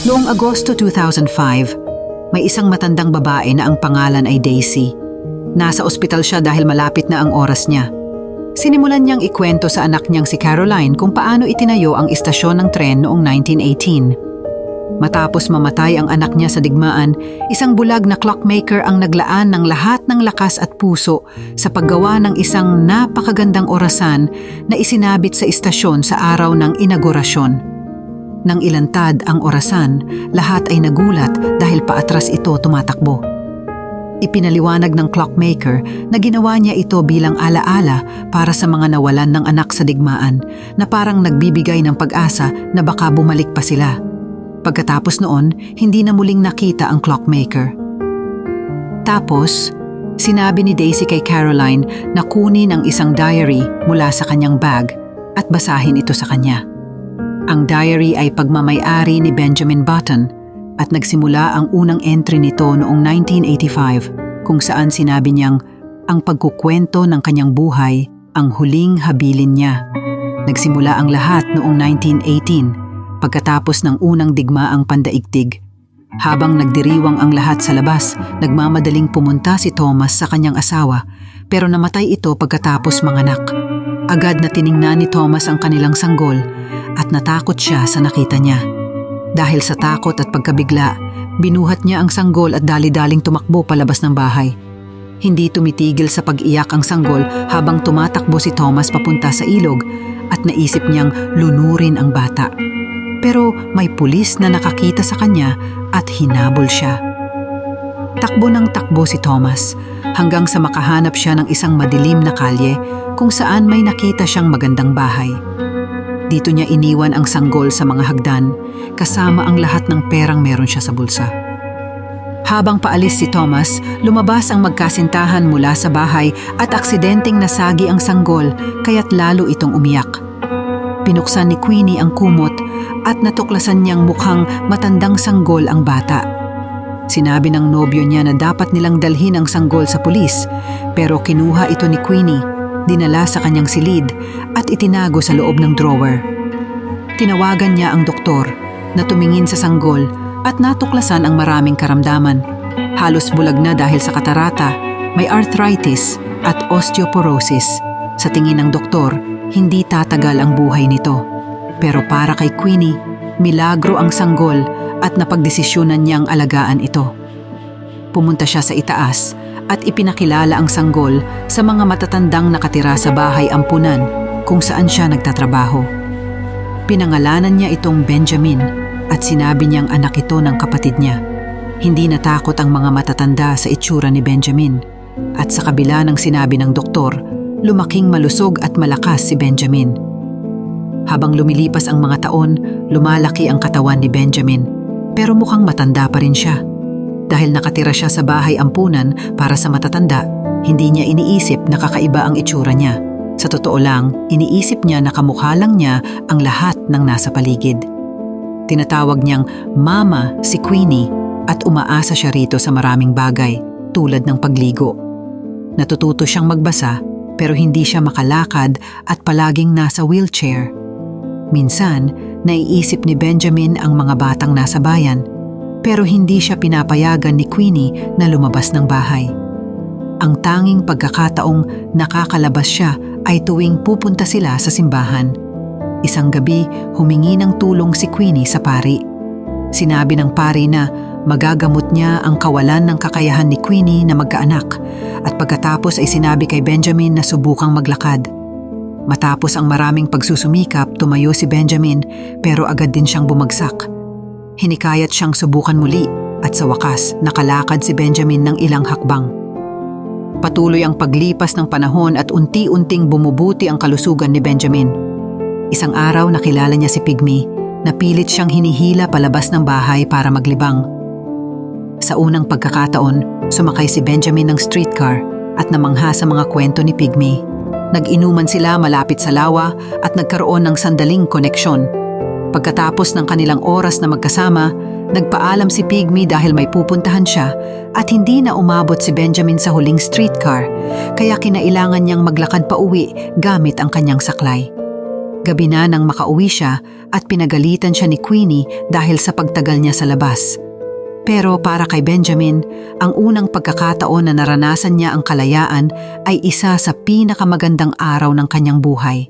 Noong Agosto 2005, may isang matandang babae na ang pangalan ay Daisy. Nasa ospital siya dahil malapit na ang oras niya. Sinimulan niyang ikwento sa anak niyang si Caroline kung paano itinayo ang istasyon ng tren noong 1918. Matapos mamatay ang anak niya sa digmaan, isang bulag na clockmaker ang naglaan ng lahat ng lakas at puso sa paggawa ng isang napakagandang orasan na isinabit sa istasyon sa araw ng inaugurasyon. Nang ilantad ang orasan, lahat ay nagulat dahil paatras ito tumatakbo. Ipinaliwanag ng clockmaker na ginawa niya ito bilang alaala para sa mga nawalan ng anak sa digmaan na parang nagbibigay ng pag-asa na baka bumalik pa sila. Pagkatapos noon, hindi na muling nakita ang clockmaker. Tapos, sinabi ni Daisy kay Caroline na kunin ang isang diary mula sa kanyang bag at basahin ito sa kanya. Ang diary ay pagmamay-ari ni Benjamin Button at nagsimula ang unang entry nito noong 1985 kung saan sinabi niyang ang pagkukwento ng kanyang buhay ang huling habilin niya. Nagsimula ang lahat noong 1918 pagkatapos ng unang digmaang pandaigdig. Habang nagdiriwang ang lahat sa labas, nagmamadaling pumunta si Thomas sa kanyang asawa pero namatay ito pagkatapos manganak. Agad na tiningnan ni Thomas ang kanilang sanggol at natakot siya sa nakita niya. Dahil sa takot at pagkabigla, binuhat niya ang sanggol at dali-daling tumakbo palabas ng bahay. Hindi tumitigil sa pag-iyak ang sanggol habang tumatakbo si Thomas papunta sa ilog at naisip niyang lunurin ang bata. Pero may pulis na nakakita sa kanya at hinabol siya. Takbo ng takbo si Thomas hanggang sa makahanap siya ng isang madilim na kalye kung saan may nakita siyang magandang bahay. Dito niya iniwan ang sanggol sa mga hagdan kasama ang lahat ng perang meron siya sa bulsa. Habang paalis si Thomas, lumabas ang magkasintahan mula sa bahay at aksidenteng nasagi ang sanggol kaya't lalo itong umiyak. Pinuksan ni Queenie ang kumot at natuklasan niyang mukhang matandang sanggol ang bata. Sinabi ng nobyo niya na dapat nilang dalhin ang sanggol sa pulis pero kinuha ito ni Queenie, dinala sa kanyang silid at itinago sa loob ng drawer. Tinawagan niya ang doktor na tumingin sa sanggol at natuklasan ang maraming karamdaman. Halos bulag na dahil sa katarata, may arthritis at osteoporosis. Sa tingin ng doktor, hindi tatagal ang buhay nito. Pero para kay Queenie, milagro ang sanggol at napagdesisyonan niyang alagaan ito. Pumunta siya sa itaas at ipinakilala ang sanggol sa mga matatandang nakatira sa bahay ampunan kung saan siya nagtatrabaho. Pinangalanan niya itong Benjamin at sinabi niyang anak ito ng kapatid niya. Hindi natakot ang mga matatanda sa itsura ni Benjamin at sa kabila ng sinabi ng doktor, lumaking malusog at malakas si Benjamin. Habang lumilipas ang mga taon, lumalaki ang katawan ni Benjamin pero mukhang matanda pa rin siya. Dahil nakatira siya sa bahay ampunan para sa matatanda, hindi niya iniisip na kakaiba ang itsura niya. Sa totoo lang, iniisip niya na kamukha lang niya ang lahat ng nasa paligid. Tinatawag niyang Mama si Queenie at umaasa siya rito sa maraming bagay tulad ng pagligo. Natututo siyang magbasa pero hindi siya makalakad at palaging nasa wheelchair. Minsan, naiisip ni Benjamin ang mga batang nasa bayan pero hindi siya pinapayagan ni Queenie na lumabas ng bahay. Ang tanging pagkakataong nakakalabas siya ay tuwing pupunta sila sa simbahan. Isang gabi, humingi ng tulong si Queenie sa pari. Sinabi ng pari na magagamot niya ang kawalan ng kakayahan ni Queenie na magkaanak at pagkatapos ay sinabi kay Benjamin na subukang maglakad. Matapos ang maraming pagsusumikap, tumayo si Benjamin pero agad din siyang bumagsak. Hinikayat siyang subukan muli at sa wakas nakalakad si Benjamin ng ilang hakbang. Patuloy ang paglipas ng panahon at unti-unting bumubuti ang kalusugan ni Benjamin. Isang araw nakilala niya si Pygmy na pilit siyang hinihila palabas ng bahay para maglibang. Sa unang pagkakataon, sumakay si Benjamin ng streetcar at namangha sa mga kwento ni Pygmy. Nag-inuman sila malapit sa lawa at nagkaroon ng sandaling koneksyon. Pagkatapos ng kanilang oras na magkasama, nagpaalam si Pygmy dahil may pupuntahan siya at hindi na umabot si Benjamin sa huling streetcar kaya kinailangan niyang maglakad pa uwi gamit ang kanyang saklay. Gabi na nang makauwi siya at pinagalitan siya ni Queenie dahil sa pagtagal niya sa labas. Pero para kay Benjamin, ang unang pagkakataon na naranasan niya ang kalayaan ay isa sa pinakamagandang araw ng kanyang buhay.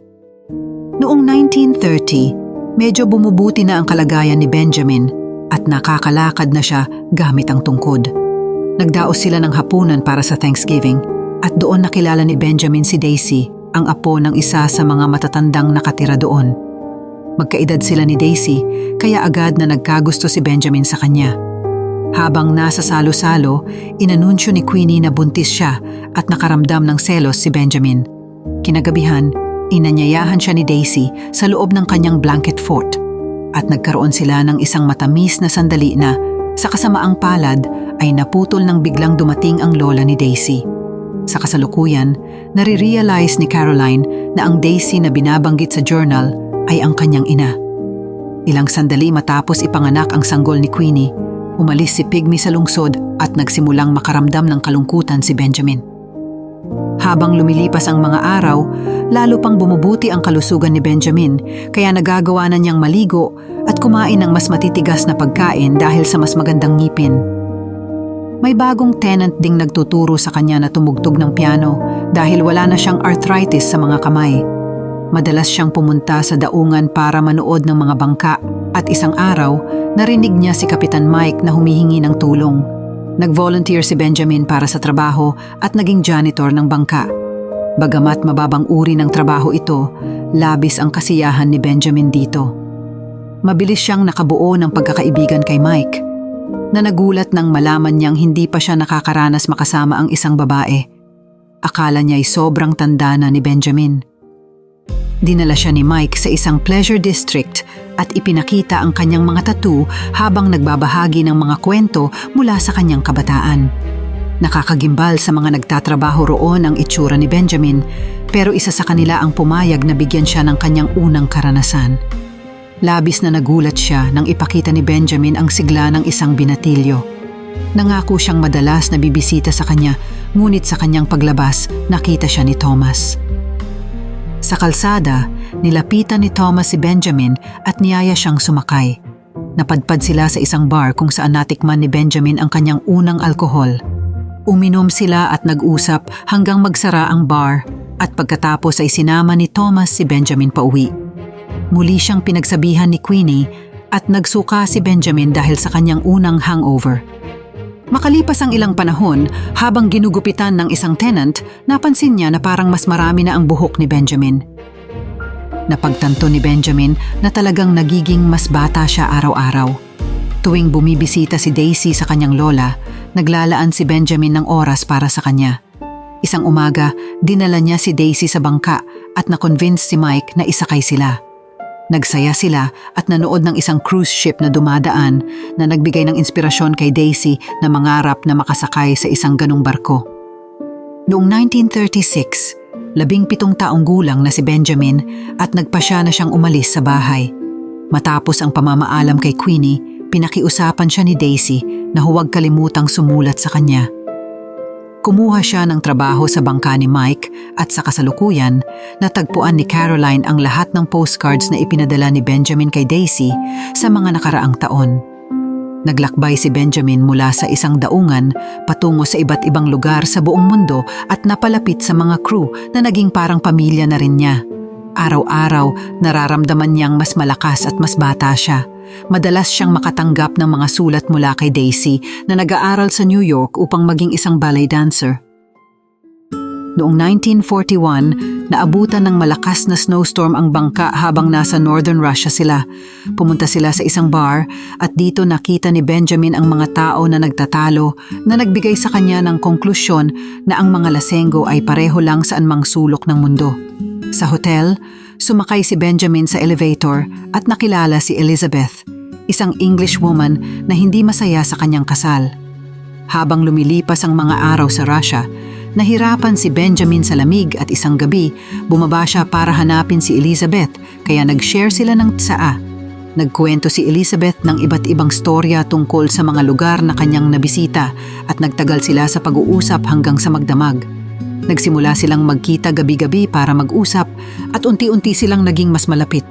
Noong 1930, medyo bumubuti na ang kalagayan ni Benjamin at nakakalakad na siya gamit ang tungkod. Nagdaos sila ng hapunan para sa Thanksgiving at doon nakilala ni Benjamin si Daisy, ang apo ng isa sa mga matatandang nakatira doon. Magkaedad sila ni Daisy kaya agad na nagkagusto si Benjamin sa kanya. Habang nasa salo-salo, inanunsyo ni Queenie na buntis siya at nakaramdam ng selos si Benjamin. Kinagabihan, inanyayahan siya ni Daisy sa loob ng kanyang blanket fort at nagkaroon sila ng isang matamis na sandali na sa kasamaang palad ay naputol nang biglang dumating ang lola ni Daisy. Sa kasalukuyan, nare-realize ni Caroline na ang Daisy na binabanggit sa journal ay ang kanyang ina. Ilang sandali matapos ipanganak ang sanggol ni Queenie, umalis si Pygmy sa lungsod at nagsimulang makaramdam ng kalungkutan si Benjamin. Habang lumilipas ang mga araw, lalo pang bumubuti ang kalusugan ni Benjamin kaya nagagawa na niyang maligo at kumain ng mas matitigas na pagkain dahil sa mas magandang ngipin. May bagong tenant ding nagtuturo sa kanya na tumugtog ng piano dahil wala na siyang arthritis sa mga kamay. Madalas siyang pumunta sa daungan para manood ng mga bangka at isang araw, narinig niya si Kapitan Mike na humihingi ng tulong. Nag-volunteer si Benjamin para sa trabaho at naging janitor ng bangka. Bagamat mababang uri ng trabaho ito, labis ang kasiyahan ni Benjamin dito. Mabilis siyang nakabuo ng pagkakaibigan kay Mike, na nagulat nang malaman niyang hindi pa siya nakakaranas makasama ang isang babae. Akala niya'y sobrang tanda na ni Benjamin. Dinala siya ni Mike sa isang pleasure district at ipinakita ang kanyang mga tattoo habang nagbabahagi ng mga kwento mula sa kanyang kabataan. Nakakagimbal sa mga nagtatrabaho roon ang itsura ni Benjamin, pero isa sa kanila ang pumayag na bigyan siya ng kanyang unang karanasan. Labis na nagulat siya nang ipakita ni Benjamin ang sigla ng isang binatilyo. Nangako siyang madalas na bibisita sa kanya, ngunit sa kanyang paglabas, nakita siya ni Thomas. Sa kalsada, nilapitan ni Thomas si Benjamin at niyaya siyang sumakay. Napadpad sila sa isang bar kung saan natikman ni Benjamin ang kanyang unang alkohol. Uminom sila at nag-usap hanggang magsara ang bar at pagkatapos ay sinama ni Thomas si Benjamin pauwi. Muli siyang pinagsabihan ni Queenie at nagsuka si Benjamin dahil sa kanyang unang hangover. Makalipas ang ilang panahon, habang ginugupitan ng isang tenant, napansin niya na parang mas marami na ang buhok ni Benjamin. Napagtanto ni Benjamin na talagang nagiging mas bata siya araw-araw. Tuwing bumibisita si Daisy sa kanyang lola, naglalaan si Benjamin ng oras para sa kanya. Isang umaga, dinala niya si Daisy sa bangka at na-convince si Mike na isakay sila. Nagsaya sila at nanood ng isang cruise ship na dumadaan na nagbigay ng inspirasyon kay Daisy na mangarap na makasakay sa isang ganong barko. Noong 1936, 17 taong gulang na si Benjamin at nagpasya na siyang umalis sa bahay. Matapos ang pamamaalam kay Queenie, pinakiusapan siya ni Daisy na huwag kalimutang sumulat sa kanya. Kumuha siya ng trabaho sa bangka ni Mike at sa kasalukuyan, natagpuan ni Caroline ang lahat ng postcards na ipinadala ni Benjamin kay Daisy sa mga nakaraang taon. Naglakbay si Benjamin mula sa isang daungan patungo sa iba't ibang lugar sa buong mundo at napalapit sa mga crew na naging parang pamilya na rin niya. Araw-araw, nararamdaman niyang mas malakas at mas bata siya. Madalas siyang makatanggap ng mga sulat mula kay Daisy na nag-aaral sa New York upang maging isang ballet dancer. Noong 1941, naabutan ng malakas na snowstorm ang bangka habang nasa northern Russia sila. Pumunta sila sa isang bar at dito nakita ni Benjamin ang mga tao na nagtatalo na nagbigay sa kanya ng konklusyon na ang mga lasenggo ay pareho lang sa anumang sulok ng mundo. Sa hotel, sumakay si Benjamin sa elevator at nakilala si Elizabeth, isang English woman na hindi masaya sa kanyang kasal. Habang lumilipas ang mga araw sa Russia, nahirapan si Benjamin sa lamig at isang gabi, bumaba siya para hanapin si Elizabeth kaya nag-share sila ng tsaa. Nagkuwento si Elizabeth ng iba't ibang storya tungkol sa mga lugar na kanyang nabisita at nagtagal sila sa pag-uusap hanggang sa magdamag. Nagsimula silang magkita gabi-gabi para mag-usap at unti-unti silang naging mas malapit.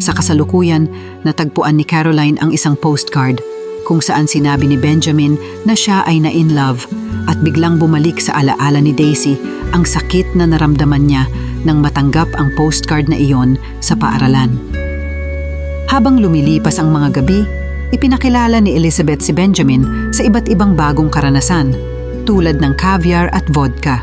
Sa kasalukuyan, natagpuan ni Caroline ang isang postcard kung saan sinabi ni Benjamin na siya ay na-in love at biglang bumalik sa alaala ni Daisy ang sakit na naramdaman niya nang matanggap ang postcard na iyon sa paaralan. Habang lumilipas ang mga gabi, ipinakilala ni Elizabeth si Benjamin sa iba't ibang bagong karanasan, tulad ng caviar at vodka.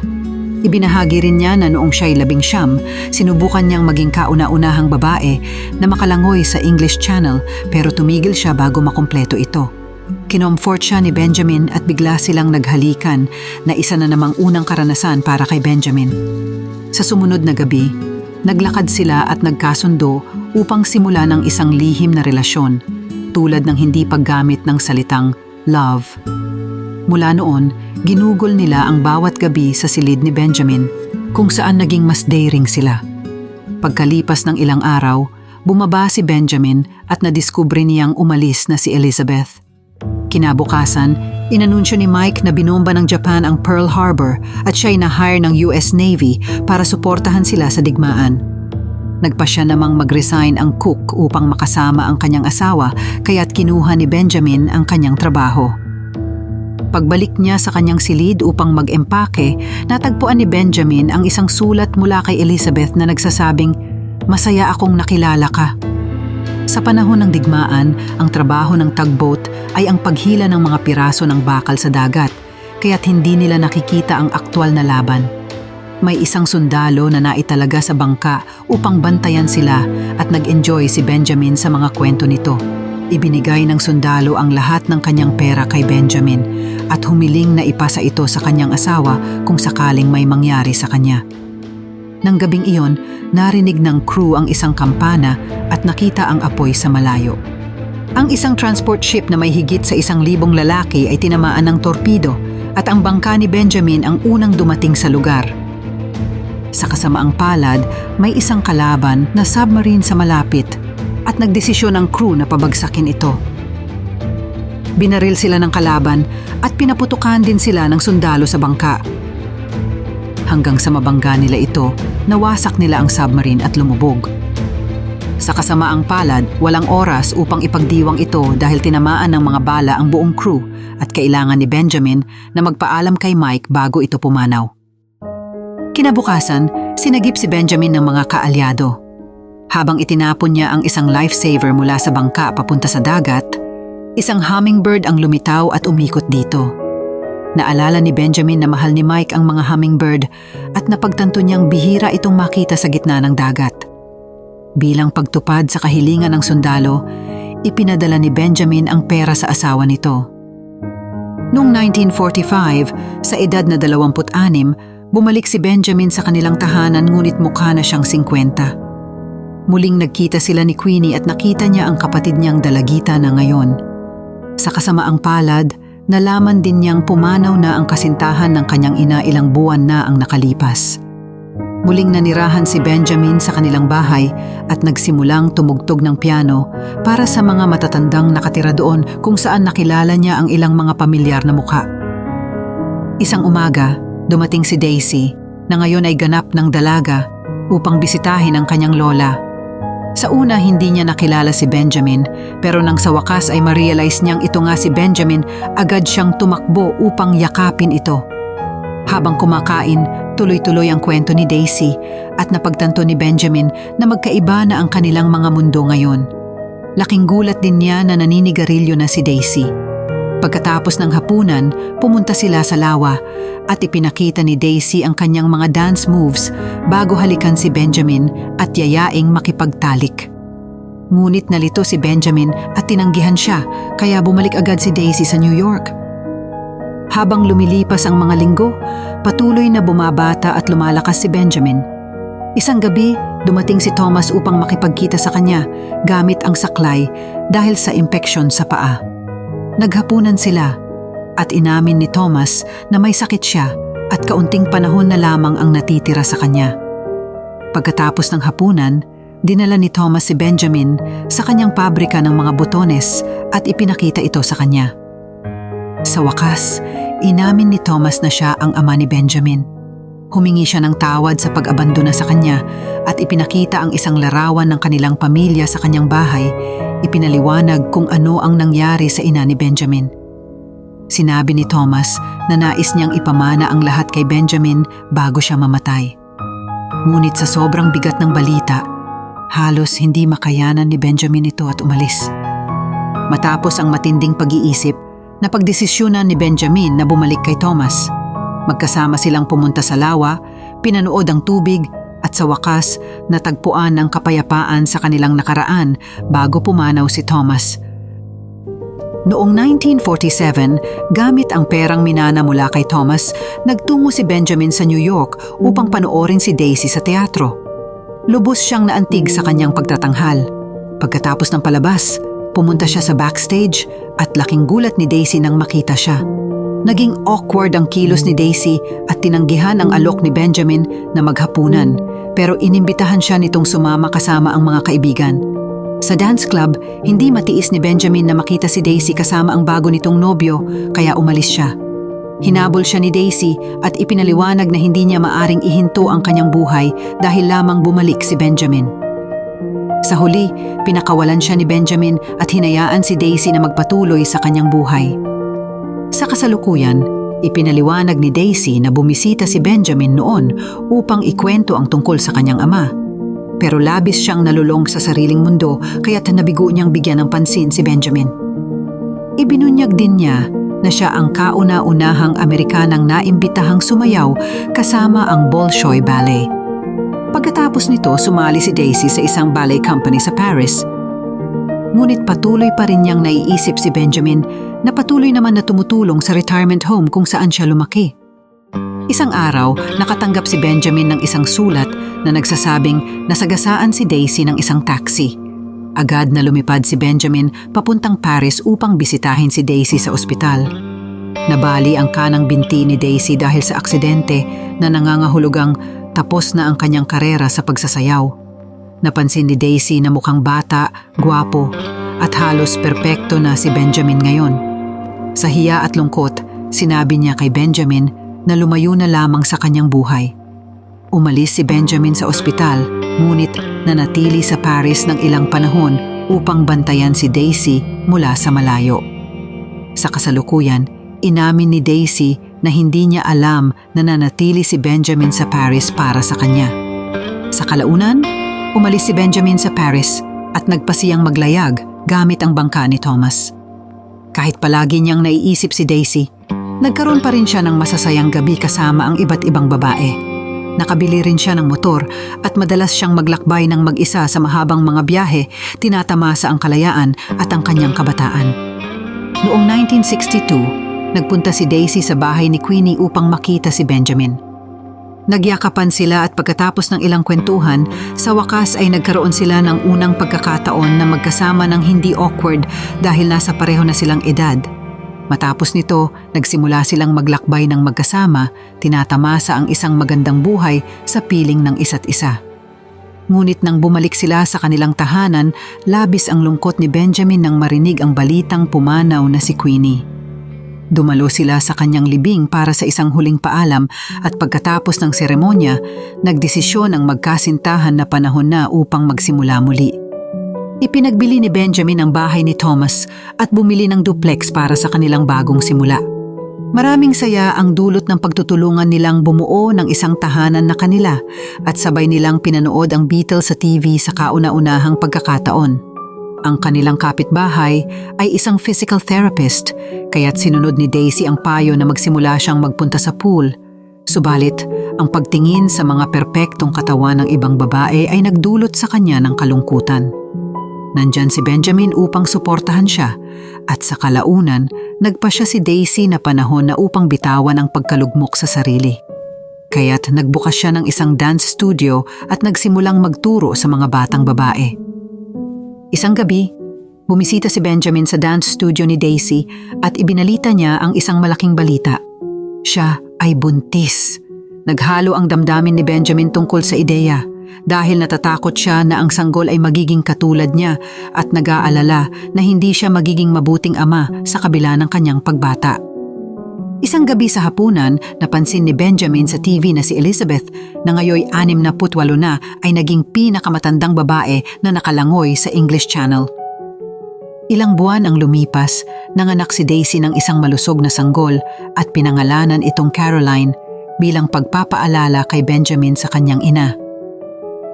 Ibinahagi rin niya na noong siya'y 19, sinubukan niyang maging kauna-unahang babae na makalangoy sa English Channel pero tumigil siya bago makumpleto ito. Kinomfort siya ni Benjamin at bigla silang naghalikan na isa na namang unang karanasan para kay Benjamin. Sa sumunod na gabi, naglakad sila at nagkasundo upang simulan ang isang lihim na relasyon, tulad ng hindi paggamit ng salitang love. Mula noon, ginugol nila ang bawat gabi sa silid ni Benjamin kung saan naging mas daring sila. Pagkalipas ng ilang araw, bumaba si Benjamin at nadiskubre niyang umalis na si Elizabeth. Kinabukasan, inanunsyo ni Mike na binomba ng Japan ang Pearl Harbor at siya'y na-hire ng US Navy para suportahan sila sa digmaan. Nagpasya namang mag-resign ang cook upang makasama ang kanyang asawa kaya't kinuha ni Benjamin ang kanyang trabaho. Pagbalik niya sa kanyang silid upang mag-empake, natagpuan ni Benjamin ang isang sulat mula kay Elizabeth na nagsasabing, "Masaya akong nakilala ka." Sa panahon ng digmaan, ang trabaho ng tugboat ay ang paghila ng mga piraso ng bakal sa dagat, kaya't hindi nila nakikita ang aktwal na laban. May isang sundalo na naitalaga sa bangka upang bantayan sila at nag-enjoy si Benjamin sa mga kwento nito. Ibinigay ng sundalo ang lahat ng kanyang pera kay Benjamin at humiling na ipasa ito sa kanyang asawa kung sakaling may mangyari sa kanya. Nang gabing iyon, narinig ng crew ang isang kampana at nakita ang apoy sa malayo. Ang isang transport ship na may higit sa 1,000 lalaki ay tinamaan ng torpedo at ang bangka ni Benjamin ang unang dumating sa lugar. Sa kasamaang palad, may isang kalaban na submarine sa malapit at nagdesisyon ang crew na pabagsakin ito. Binaril sila ng kalaban at pinaputukan din sila ng sundalo sa bangka. Hanggang sa mabangga nila ito, nawasak nila ang submarine at lumubog. Sa kasamaang palad, walang oras upang ipagdiwang ito dahil tinamaan ng mga bala ang buong crew at kailangan ni Benjamin na magpaalam kay Mike bago ito pumanaw. Kinabukasan, sinagip si Benjamin ng mga kaalyado. Habang itinapon niya ang isang lifesaver mula sa bangka papunta sa dagat, isang hummingbird ang lumitaw at umikot dito. Naalala ni Benjamin na mahal ni Mike ang mga hummingbird at napagtanto niyang bihira itong makita sa gitna ng dagat. Bilang pagtupad sa kahilingan ng sundalo, ipinadala ni Benjamin ang pera sa asawa nito. Noong 1945, sa edad na 26, bumalik si Benjamin sa kanilang tahanan ngunit mukha na siyang 50. Muling nagkita sila ni Queenie at nakita niya ang kapatid niyang dalagita na ngayon. Sa kasamaang palad, nalaman din niyang pumanaw na ang kasintahan ng kanyang ina ilang buwan na ang nakalipas. Muling nanirahan si Benjamin sa kanilang bahay at nagsimulang tumugtog ng piano para sa mga matatandang nakatira doon kung saan nakilala niya ang ilang mga pamilyar na mukha. Isang umaga, dumating si Daisy na ngayon ay ganap ng dalaga upang bisitahin ang kanyang lola. Sa una, hindi niya nakilala si Benjamin, pero nang sa wakas ay ma-realize niyang ito nga si Benjamin, agad siyang tumakbo upang yakapin ito. Habang kumakain, tuloy-tuloy ang kwento ni Daisy at napagtanto ni Benjamin na magkaiba na ang kanilang mga mundo ngayon. Laking gulat din niya na naninigarilyo na si Daisy. Pagkatapos ng hapunan, pumunta sila sa lawa at ipinakita ni Daisy ang kanyang mga dance moves bago halikan si Benjamin at yayaing makipagtalik. Ngunit nalito si Benjamin at tinanggihan siya kaya bumalik agad si Daisy sa New York. Habang lumilipas ang mga linggo, patuloy na bumabata at lumalakas si Benjamin. Isang gabi, dumating si Thomas upang makipagkita sa kanya gamit ang saklay dahil sa impeksyon sa paa. Naghapunan sila at inamin ni Thomas na may sakit siya at kaunting panahon na lamang ang natitira sa kanya. Pagkatapos ng hapunan, dinala ni Thomas si Benjamin sa kanyang pabrika ng mga botones at ipinakita ito sa kanya. Sa wakas, Inamin ni Thomas na siya ang ama ni Benjamin. Humingi siya ng tawad sa pag-abandona sa kanya at ipinakita ang isang larawan ng kanilang pamilya sa kanyang bahay. Ipinaliwanag kung ano ang nangyari sa ina ni Benjamin. Sinabi ni Thomas na nais niyang ipamana ang lahat kay Benjamin bago siya mamatay. Ngunit sa sobrang bigat ng balita, halos hindi makayanan ni Benjamin ito at umalis. Matapos ang matinding pag-iisip, napagdesisyonan ni Benjamin na bumalik kay Thomas. Magkasama silang pumunta sa lawa, pinanood ang tubig at sa wakas natagpuan ang kapayapaan sa kanilang nakaraan bago pumanaw si Thomas. Noong 1947, gamit ang perang minana mula kay Thomas, nagtungo si Benjamin sa New York upang panoorin si Daisy sa teatro. Lubos siyang naantig sa kanyang pagtatanghal. Pagkatapos ng palabas, pumunta siya sa backstage at laking gulat ni Daisy nang makita siya. Naging awkward ang kilos ni Daisy at tinanggihan ang alok ni Benjamin na maghapunan, pero inimbitahan siya nitong sumama kasama ang mga kaibigan. Sa dance club, hindi matiis ni Benjamin na makita si Daisy kasama ang bago nitong nobyo, kaya umalis siya. Hinabol siya ni Daisy at ipinaliwanag na hindi niya maaring ihinto ang kanyang buhay dahil lamang bumalik si Benjamin. Sa huli, pinakawalan siya ni Benjamin at hinayaan si Daisy na magpatuloy sa kanyang buhay. Sa kasalukuyan, ipinaliwanag ni Daisy na bumisita si Benjamin noon upang ikwento ang tungkol sa kanyang ama. Pero labis siyang nalulong sa sariling mundo kaya't nabigo niyang bigyan ng pansin si Benjamin. Ibinunyag din niya na siya ang kauna-unahang Amerikanang naimbitahang sumayaw kasama ang Bolshoi Ballet. Pagkatapos nito, sumali si Daisy sa isang ballet company sa Paris. Ngunit patuloy pa rin niyang naiisip si Benjamin na patuloy naman na tumutulong sa retirement home kung saan siya lumaki. Isang araw, nakatanggap si Benjamin ng isang sulat na nagsasabing nasagasaan si Daisy ng isang taxi. Agad na lumipad si Benjamin papuntang Paris upang bisitahin si Daisy sa ospital. Nabali ang kanang binti ni Daisy dahil sa aksidente na nangangahulugang tapos na ang kanyang karera sa pagsasayaw. Napansin ni Daisy na mukhang bata, gwapo, at halos perpekto na si Benjamin ngayon. Sa hiya at lungkot, sinabi niya kay Benjamin na lumayo na lamang sa kanyang buhay. Umalis si Benjamin sa ospital, ngunit nanatili sa Paris ng ilang panahon upang bantayan si Daisy mula sa malayo. Sa kasalukuyan, inamin ni Daisy na hindi niya alam na nanatili si Benjamin sa Paris para sa kanya. Sa kalaunan, umalis si Benjamin sa Paris at nagpasiyang maglayag gamit ang bangka ni Thomas. Kahit palagi niyang naiisip si Daisy, nagkaroon pa rin siya ng masasayang gabi kasama ang iba't ibang babae. Nakabili rin siya ng motor at madalas siyang maglakbay ng mag-isa sa mahabang mga biyahe, tinatamasa ang kalayaan at ang kanyang kabataan. Noong 1962, nagpunta si Daisy sa bahay ni Queenie upang makita si Benjamin. Nagyakapan sila at pagkatapos ng ilang kwentuhan, sa wakas ay nagkaroon sila ng unang pagkakataon na magkasama ng hindi awkward dahil nasa pareho na silang edad. Matapos nito, nagsimula silang maglakbay ng magkasama, tinatamasa ang isang magandang buhay sa piling ng isa't isa. Ngunit nang bumalik sila sa kanilang tahanan, labis ang lungkot ni Benjamin nang marinig ang balitang pumanaw na si Queenie. Dumalo sila sa kanyang libing para sa isang huling paalam at pagkatapos ng seremonya, nagdesisyon ang magkasintahan na panahon na upang magsimula muli. Ipinagbili ni Benjamin ang bahay ni Thomas at bumili ng duplex para sa kanilang bagong simula. Maraming saya ang dulot ng pagtutulungan nilang bumuo ng isang tahanan na kanila at sabay nilang pinanood ang Beatles sa TV sa kauna-unahang pagkakataon. Ang kanilang kapitbahay ay isang physical therapist, kaya't sinunod ni Daisy ang payo na magsimula siyang magpunta sa pool. Subalit, ang pagtingin sa mga perpektong katawan ng ibang babae ay nagdulot sa kanya ng kalungkutan. Nandyan si Benjamin upang suportahan siya, at sa kalaunan, nagpasya si Daisy na panahon na upang bitawan ang pagkalugmok sa sarili. Kaya't nagbukas siya ng isang dance studio at nagsimulang magturo sa mga batang babae. Isang gabi, bumisita si Benjamin sa dance studio ni Daisy at ibinalita niya ang isang malaking balita. Siya ay buntis. Naghalo ang damdamin ni Benjamin tungkol sa ideya dahil natatakot siya na ang sanggol ay magiging katulad niya at nag-aalala na hindi siya magiging mabuting ama sa kabila ng kanyang pagbata. Isang gabi sa hapunan, napansin ni Benjamin sa TV na si Elizabeth na ngayoy 68 na ay naging pinakamatandang babae na nakalangoy sa English Channel. Ilang buwan ang lumipas, nanganak si Daisy ng isang malusog na sanggol at pinangalanan itong Caroline bilang pagpapaalala kay Benjamin sa kanyang ina.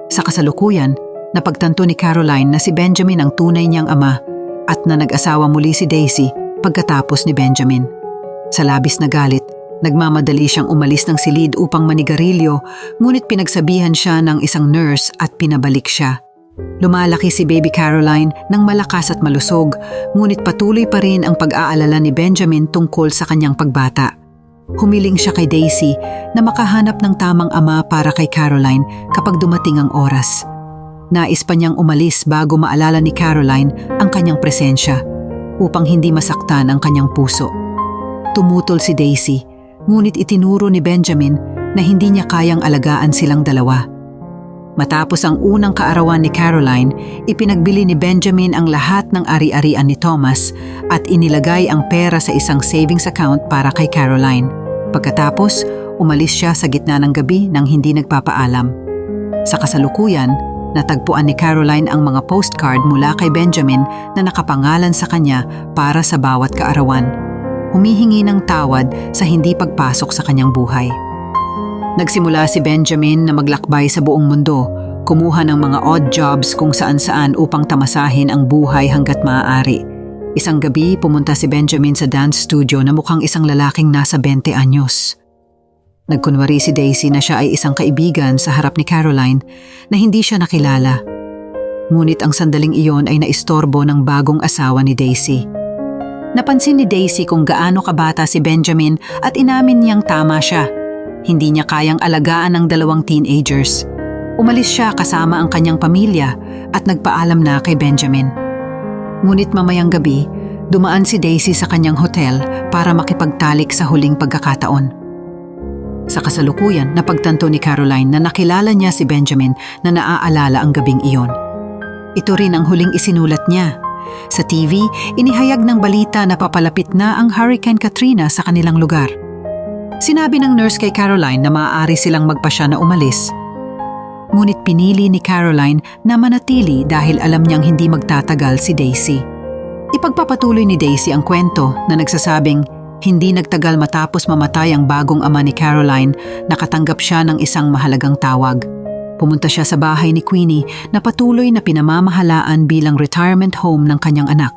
Sa kasalukuyan, napagtanto ni Caroline na si Benjamin ang tunay niyang ama at na nag-asawa muli si Daisy pagkatapos ni Benjamin. Sa labis na galit, nagmamadali siyang umalis ng silid upang manigarilyo, ngunit pinagsabihan siya ng isang nurse at pinabalik siya. Lumalaki si baby Caroline ng malakas at malusog, ngunit patuloy pa rin ang pag-aalala ni Benjamin tungkol sa kanyang pagbata. Humiling siya kay Daisy na makahanap ng tamang ama para kay Caroline kapag dumating ang oras. Nais pa niyang umalis bago maalala ni Caroline ang kanyang presensya upang hindi masaktan ang kanyang puso. Tumutol si Daisy, ngunit itinuro ni Benjamin na hindi niya kayang alagaan silang dalawa. Matapos ang unang kaarawan ni Caroline, ipinagbili ni Benjamin ang lahat ng ari-arian ni Thomas at inilagay ang pera sa isang savings account para kay Caroline. Pagkatapos, umalis siya sa gitna ng gabi nang hindi nagpapaalam. Sa kasalukuyan, natagpuan ni Caroline ang mga postcard mula kay Benjamin na nakapangalan sa kanya para sa bawat kaarawan. Humihingi ng tawad sa hindi pagpasok sa kanyang buhay. Nagsimula si Benjamin na maglakbay sa buong mundo, kumuha ng mga odd jobs kung saan-saan upang tamasahin ang buhay hanggat maaari. Isang gabi, pumunta si Benjamin sa dance studio na mukhang isang lalaking nasa 20 anyos. Nagkunwari si Daisy na siya ay isang kaibigan sa harap ni Caroline na hindi siya nakilala. Ngunit ang sandaling iyon ay naistorbo ng bagong asawa ni Daisy. Napansin ni Daisy kung gaano kabata si Benjamin at inamin niyang tama siya. Hindi niya kayang alagaan ang dalawang teenagers. Umalis siya kasama ang kanyang pamilya at nagpaalam na kay Benjamin. Ngunit mamayang gabi, dumaan si Daisy sa kanyang hotel para makipagtalik sa huling pagkakataon. Sa kasalukuyan, napagtanto ni Caroline na nakilala niya si Benjamin na naaalala ang gabing iyon. Ito rin ang huling isinulat niya. Sa TV, inihayag ng balita na papalapit na ang Hurricane Katrina sa kanilang lugar. Sinabi ng nurse kay Caroline na maaari silang magpasya na umalis. Ngunit pinili ni Caroline na manatili dahil alam niyang hindi magtatagal si Daisy. Ipagpapatuloy ni Daisy ang kwento na nagsasabing hindi nagtagal matapos mamatay ang bagong ama ni Caroline, nakatanggap siya ng isang mahalagang tawag. Pumunta siya sa bahay ni Queenie na patuloy na pinamamahalaan bilang retirement home ng kanyang anak.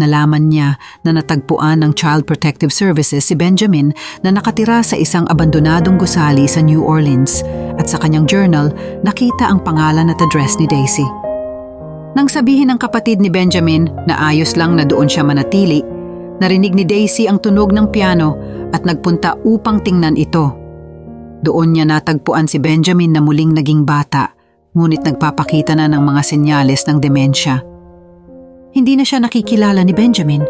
Nalaman niya na natagpuan ng Child Protective Services si Benjamin na nakatira sa isang abandonadong gusali sa New Orleans at sa kanyang journal nakita ang pangalan at address ni Daisy. Nang sabihin ng kapatid ni Benjamin na ayos lang na doon siya manatili, narinig ni Daisy ang tunog ng piano at nagpunta upang tingnan ito. Doon niya natagpuan si Benjamin na muling naging bata, ngunit nagpapakita na ng mga senyales ng demensya. Hindi na siya nakikilala ni Benjamin,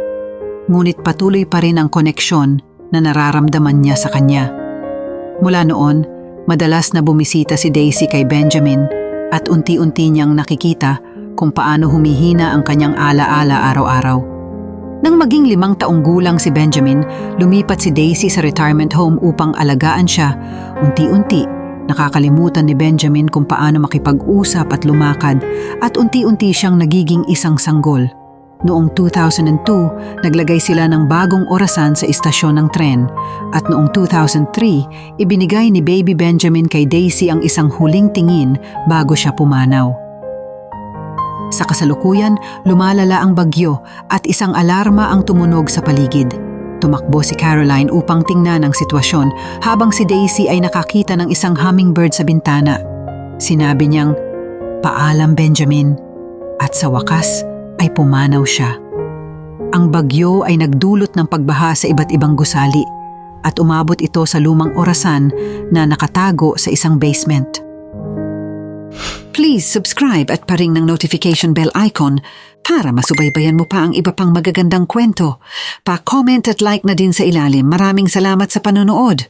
ngunit patuloy pa rin ang koneksyon na nararamdaman niya sa kanya. Mula noon, madalas na bumisita si Daisy kay Benjamin at unti-unti niyang nakikita kung paano humihina ang kanyang alaala araw-araw. Nang maging 5 taong gulang si Benjamin, lumipat si Daisy sa retirement home upang alagaan siya. Unti-unti, nakakalimutan ni Benjamin kung paano makipag-usap at lumakad at unti-unti siyang nagiging isang sanggol. Noong 2002, naglagay sila ng bagong orasan sa istasyon ng tren at noong 2003, ibinigay ni Baby Benjamin kay Daisy ang isang huling tingin bago siya pumanaw. Sa kasalukuyan, lumalala ang bagyo at isang alarma ang tumunog sa paligid. Tumakbo si Caroline upang tingnan ang sitwasyon habang si Daisy ay nakakita ng isang hummingbird sa bintana. Sinabi niyang, "Paalam Benjamin," at sa wakas ay pumanaw siya. Ang bagyo ay nagdulot ng pagbaha sa iba't ibang gusali at umabot ito sa lumang orasan na nakatago sa isang basement. Please subscribe at paring ng notification bell icon para masubaybayan mo pa ang iba pang magagandang kwento. Pa-comment at like na din sa ilalim. Maraming salamat sa panonood.